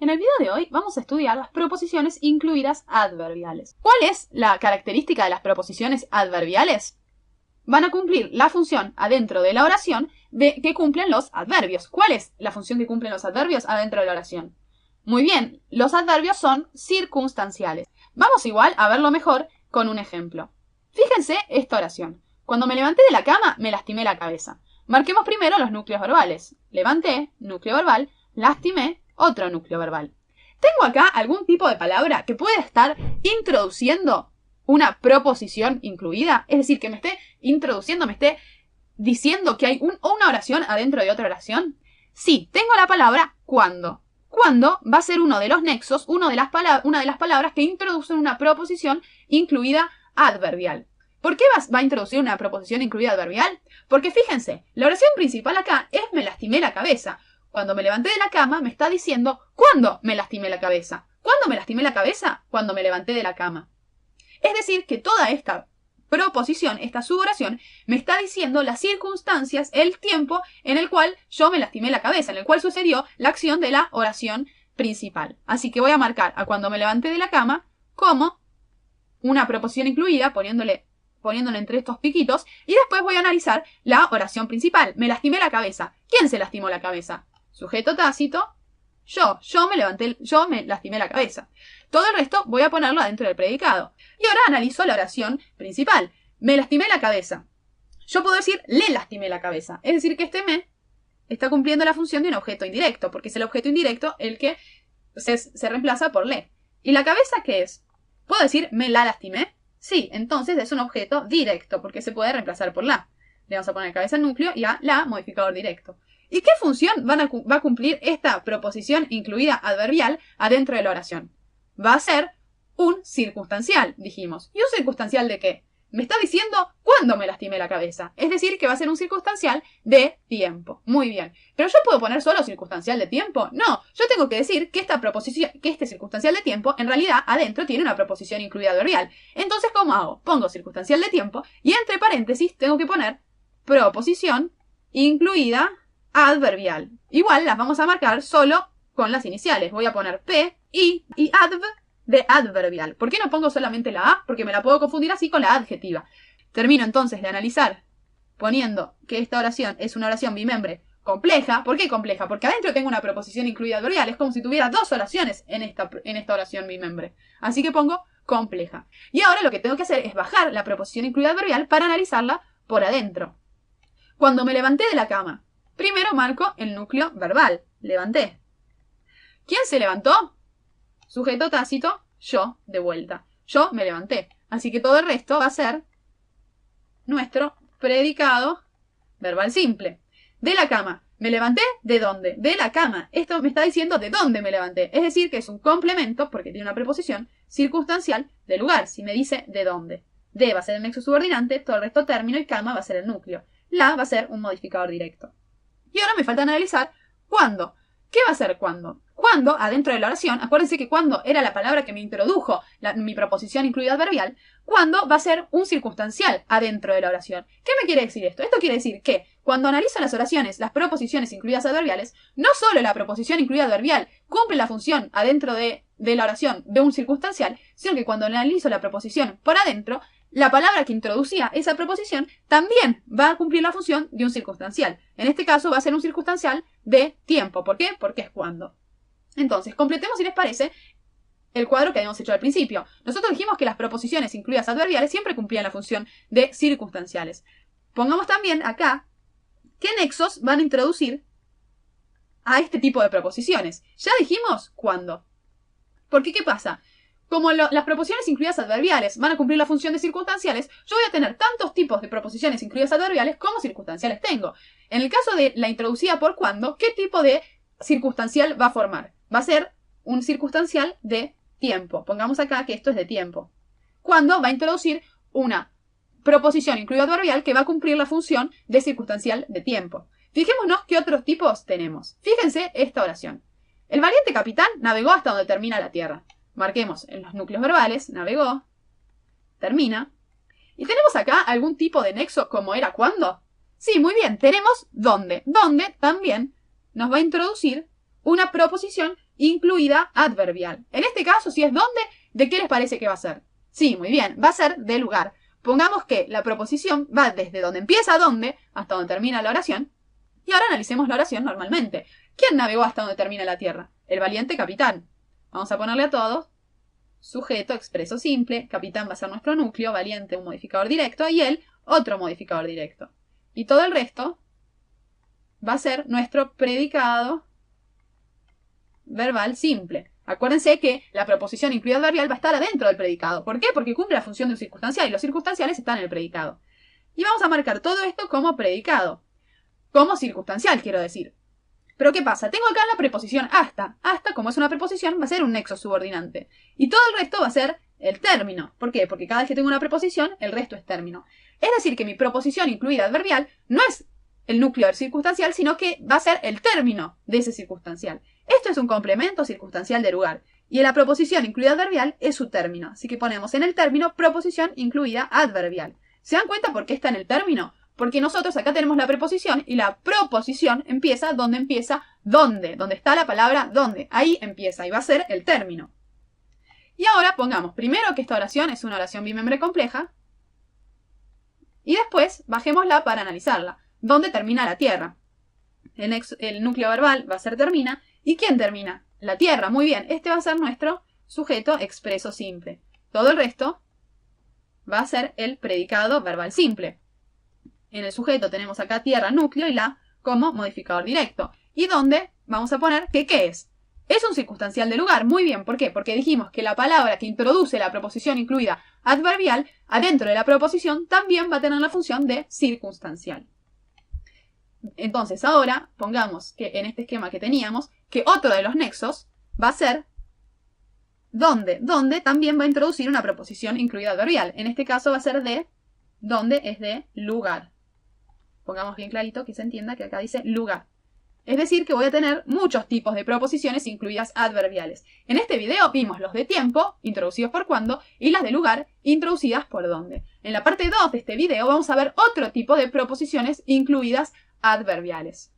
En el video de hoy vamos a estudiar las proposiciones incluidas adverbiales. ¿Cuál es la característica de las proposiciones adverbiales? Van a cumplir la función adentro de la oración que cumplen los adverbios. ¿Cuál es la función que cumplen los adverbios adentro de la oración? Muy bien, los adverbios son circunstanciales. Vamos igual a verlo mejor con un ejemplo. Fíjense esta oración. Cuando me levanté de la cama, me lastimé la cabeza. Marquemos primero los núcleos verbales. Levanté, núcleo verbal, lastimé, otro núcleo verbal. ¿Tengo acá algún tipo de palabra que pueda estar introduciendo una proposición incluida? Es decir, que me esté introduciendo, me esté diciendo que hay una oración adentro de otra oración. Sí, tengo la palabra cuando. Cuando va a ser uno de los nexos, una de las palabras que introducen una proposición incluida adverbial. ¿Por qué va a introducir una proposición incluida adverbial? Porque fíjense, la oración principal acá es me lastimé la cabeza. Cuando me levanté de la cama me está diciendo ¿cuándo me lastimé la cabeza? ¿Cuándo me lastimé la cabeza? Cuando me levanté de la cama. Es decir, que toda esta proposición, esta suboración, me está diciendo las circunstancias, el tiempo en el cual yo me lastimé la cabeza, en el cual sucedió la acción de la oración principal. Así que voy a marcar a cuando me levanté de la cama como una proposición incluida, poniéndole entre estos piquitos, y después voy a analizar la oración principal. Me lastimé la cabeza. ¿Quién se lastimó la cabeza? Sujeto tácito, yo me lastimé la cabeza. Todo el resto voy a ponerlo dentro del predicado. Y ahora analizo la oración principal. Me lastimé la cabeza. Yo puedo decir le lastimé la cabeza. Es decir, que este me está cumpliendo la función de un objeto indirecto, porque es el objeto indirecto el que se reemplaza por le. ¿Y la cabeza qué es? ¿Puedo decir me la lastimé? Sí, entonces es un objeto directo, porque se puede reemplazar por la. Le vamos a poner cabeza al núcleo y a la modificador directo. ¿Y qué función va a cumplir esta proposición incluida adverbial adentro de la oración? Va a ser un circunstancial, dijimos. ¿Y un circunstancial de qué? Me está diciendo cuándo me lastimé la cabeza. Es decir, que va a ser un circunstancial de tiempo. Muy bien. ¿Pero yo puedo poner solo circunstancial de tiempo? No. Yo tengo que decir que este circunstancial de tiempo, en realidad, adentro tiene una proposición incluida adverbial. Entonces, ¿cómo hago? Pongo circunstancial de tiempo y entre paréntesis tengo que poner proposición incluida adverbial. Igual las vamos a marcar solo con las iniciales. Voy a poner P, I y adv de adverbial. ¿Por qué no pongo solamente la A? Porque me la puedo confundir así con la adjetiva. Termino entonces de analizar poniendo que esta oración es una oración bimembre compleja. ¿Por qué compleja? Porque adentro tengo una proposición incluida adverbial. Es como si tuviera dos oraciones en esta oración bimembre. Así que pongo compleja. Y ahora lo que tengo que hacer es bajar la proposición incluida adverbial para analizarla por adentro. Cuando me levanté de la cama, primero marco el núcleo verbal. Levanté. ¿Quién se levantó? Sujeto tácito, yo de vuelta. Yo me levanté. Así que todo el resto va a ser nuestro predicado verbal simple. De la cama. ¿Me levanté? ¿De dónde? De la cama. Esto me está diciendo de dónde me levanté. Es decir, que es un complemento, porque tiene una preposición circunstancial de lugar. Si me dice de dónde. De va a ser el nexo subordinante, todo el resto término y cama va a ser el núcleo. La va a ser un modificador directo. Y ahora me falta analizar cuándo. ¿Qué va a ser cuándo? Cuando, adentro de la oración, acuérdense que cuando era la palabra que me introdujo mi proposición incluida adverbial, cuando va a ser un circunstancial adentro de la oración. ¿Qué me quiere decir esto? Esto quiere decir que cuando analizo las oraciones, las proposiciones incluidas adverbiales, no solo la proposición incluida adverbial cumple la función adentro de la oración de un circunstancial, sino que cuando analizo la proposición por adentro, la palabra que introducía esa proposición también va a cumplir la función de un circunstancial. En este caso va a ser un circunstancial de tiempo. ¿Por qué? Porque es cuando. Entonces, completemos, si les parece, el cuadro que habíamos hecho al principio. Nosotros dijimos que las proposiciones incluidas adverbiales siempre cumplían la función de circunstanciales. Pongamos también acá qué nexos van a introducir a este tipo de proposiciones. Ya dijimos cuándo. Porque, ¿qué pasa? Como las proposiciones incluidas adverbiales van a cumplir la función de circunstanciales, yo voy a tener tantos tipos de proposiciones incluidas adverbiales como circunstanciales tengo. En el caso de la introducida por cuándo, ¿qué tipo de circunstancial va a formar? Va a ser un circunstancial de tiempo. Pongamos acá que esto es de tiempo. Cuándo va a introducir una proposición incluida adverbial que va a cumplir la función de circunstancial de tiempo. Fijémonos qué otros tipos tenemos. Fíjense esta oración. El valiente capitán navegó hasta donde termina la tierra. Marquemos en los núcleos verbales, navegó, termina. ¿Y tenemos acá algún tipo de nexo como era cuándo? Sí, muy bien, tenemos dónde. Dónde también nos va a introducir una proposición incluida adverbial. En este caso, si es dónde, ¿de qué les parece que va a ser? Sí, muy bien, va a ser de lugar. Pongamos que la proposición va desde donde empieza dónde hasta donde termina la oración. Y ahora analicemos la oración normalmente. ¿Quién navegó hasta donde termina la tierra? El valiente capitán. Vamos a ponerle a todos sujeto expreso simple. Capitán va a ser nuestro núcleo, valiente un modificador directo y él otro modificador directo. Y todo el resto va a ser nuestro predicado verbal simple. Acuérdense que la proposición incluida adverbial va a estar adentro del predicado. ¿Por qué? Porque cumple la función de un circunstancial y los circunstanciales están en el predicado. Y vamos a marcar todo esto como predicado. Como circunstancial, quiero decir. Pero ¿qué pasa? Tengo acá la preposición hasta. Hasta, como es una preposición, va a ser un nexo subordinante. Y todo el resto va a ser el término. ¿Por qué? Porque cada vez que tengo una preposición, el resto es término. Es decir, que mi proposición incluida adverbial no es el núcleo del circunstancial, sino que va a ser el término de ese circunstancial. Esto es un complemento circunstancial de lugar. Y la proposición incluida adverbial es su término. Así que ponemos en el término proposición incluida adverbial. ¿Se dan cuenta por qué está en el término? Porque nosotros acá tenemos la preposición y la proposición empieza donde donde está la palabra donde. Ahí empieza y va a ser el término. Y ahora pongamos primero que esta oración es una oración bimembre compleja y después bajémosla para analizarla. ¿Dónde termina la tierra? El núcleo verbal va a ser termina. ¿Y quién termina? La tierra. Muy bien, este va a ser nuestro sujeto expreso simple. Todo el resto va a ser el predicado verbal simple. En el sujeto tenemos acá tierra, núcleo y la como modificador directo. ¿Y dónde? Vamos a poner que ¿qué es? Es un circunstancial de lugar. Muy bien, ¿por qué? Porque dijimos que la palabra que introduce la proposición incluida adverbial adentro de la proposición también va a tener la función de circunstancial. Entonces ahora pongamos que en este esquema que teníamos, que otro de los nexos va a ser ¿dónde? Donde también va a introducir una proposición incluida adverbial. En este caso va a ser de, donde es de lugar. Pongamos bien clarito que se entienda que acá dice lugar. Es decir, que voy a tener muchos tipos de proposiciones incluidas adverbiales. En este video vimos los de tiempo, introducidos por cuándo, y las de lugar, introducidas por dónde. En la parte 2 de este video vamos a ver otro tipo de proposiciones incluidas adverbiales.